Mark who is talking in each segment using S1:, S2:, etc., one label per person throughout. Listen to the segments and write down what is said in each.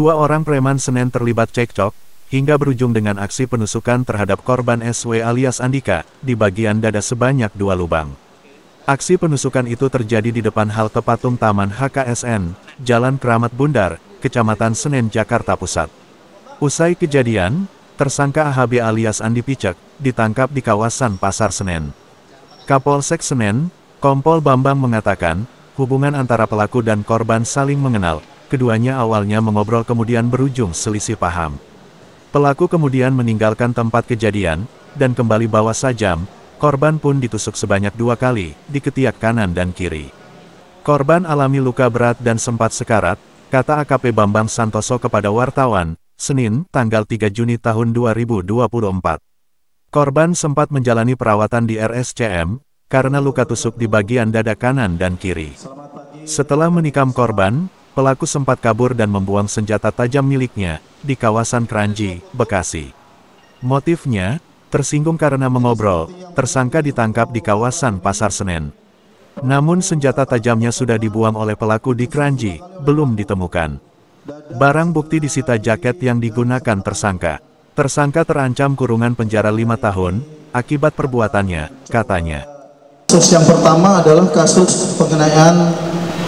S1: Dua orang preman Senen terlibat cekcok, hingga berujung dengan aksi penusukan terhadap korban SW alias Andika, di bagian dada sebanyak 2 lubang. Aksi penusukan itu terjadi di depan halte patung Taman HKSN, Jalan Keramat Bundar, Kecamatan Senen, Jakarta Pusat. Usai kejadian, tersangka AHB alias Andi Picek, ditangkap di kawasan Pasar Senen. Kapolsek Senen, Kompol Bambang mengatakan, hubungan antara pelaku dan korban saling mengenal, keduanya awalnya mengobrol kemudian berujung selisih paham. Pelaku kemudian meninggalkan tempat kejadian, dan kembali bawa sajam, korban pun ditusuk sebanyak 2 kali, di ketiak kanan dan kiri. Korban alami luka berat dan sempat sekarat, kata AKP Bambang Santoso kepada wartawan, Senin, tanggal 3 Juni tahun 2024. Korban sempat menjalani perawatan di RSCM, karena luka tusuk di bagian dada kanan dan kiri. Setelah menikam korban, pelaku sempat kabur dan membuang senjata tajam miliknya, di kawasan Kranji, Bekasi. Motifnya, tersinggung karena mengobrol, tersangka ditangkap di kawasan Pasar Senen. Namun senjata tajamnya sudah dibuang oleh pelaku di Kranji, belum ditemukan. Barang bukti disita jaket yang digunakan tersangka. Tersangka terancam kurungan penjara 5 tahun, akibat perbuatannya, katanya.
S2: Kasus yang pertama adalah kasus penganiayaan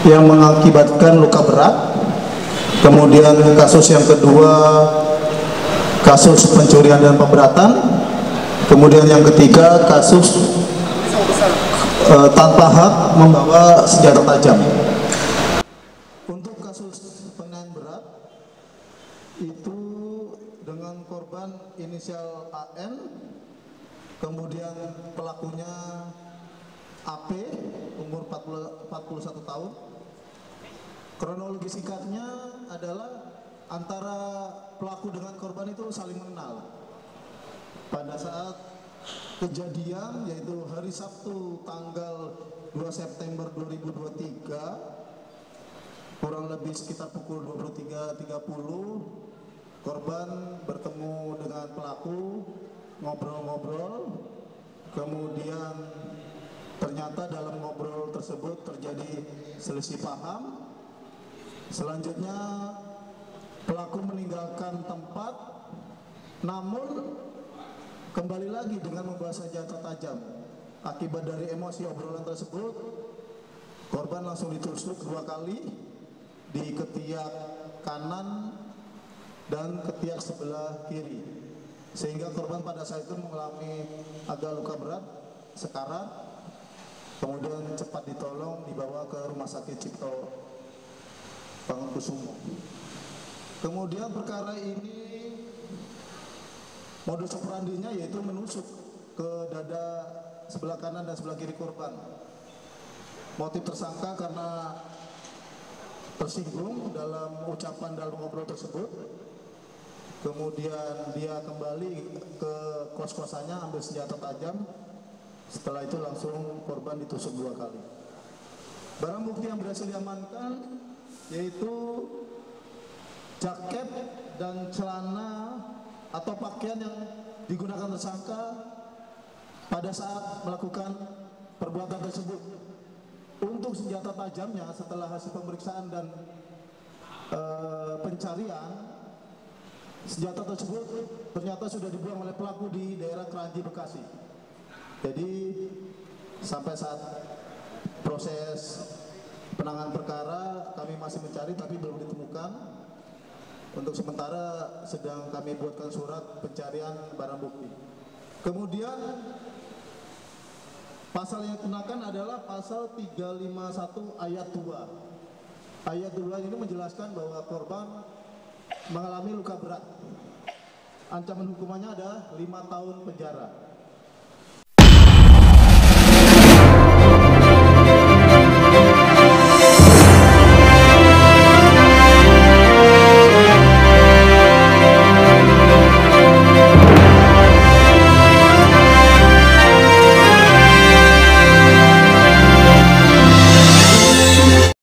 S2: yang mengakibatkan luka berat. Kemudian kasus yang kedua, kasus pencurian dan pemberatan. Kemudian yang ketiga, kasus tanpa hak membawa senjata tajam. Untuk kasus penganiayaan berat, itu dengan korban inisial AN, kemudian pelakunya AP, umur 41 tahun. Kronologi singkatnya adalah antara pelaku dengan korban itu saling mengenal. Pada saat kejadian, yaitu hari Sabtu tanggal 2 September 2023, kurang lebih sekitar pukul 23.30, korban bertemu dengan pelaku, ngobrol-ngobrol, kemudian ternyata dalam ngobrol tersebut terjadi selisih paham. Selanjutnya pelaku meninggalkan tempat, namun kembali lagi dengan membawa senjata tajam. Akibat dari emosi obrolan tersebut, korban langsung ditusuk 2 kali di ketiak kanan dan ketiak sebelah kiri, sehingga korban pada saat itu mengalami agak luka berat, sekarat, kemudian cepat ditolong dibawa ke Rumah Sakit Cipto Bangunkusumo. Kemudian perkara ini modus operandinya yaitu menusuk ke dada sebelah kanan dan sebelah kiri korban. Motif tersangka karena tersinggung dalam ucapan dalam ngobrol tersebut. Kemudian dia kembali ke kos-kosannya ambil senjata tajam. Setelah itu langsung korban ditusuk 2 kali. Barang bukti yang berhasil diamankan yaitu jaket dan celana atau pakaian yang digunakan tersangka pada saat melakukan perbuatan tersebut. Untuk senjata tajamnya, setelah hasil pemeriksaan dan pencarian, senjata tersebut ternyata sudah dibuang oleh pelaku di daerah Kranji, Bekasi. Jadi sampai saat proses penanganan perkara kami masih mencari tapi belum ditemukan. Untuk sementara sedang kami buatkan surat pencarian barang bukti. Kemudian pasal yang dikenakan adalah pasal 351 ayat 2. Ayat 2 ini menjelaskan bahwa korban mengalami luka berat. Ancaman hukumannya adalah 5 tahun penjara.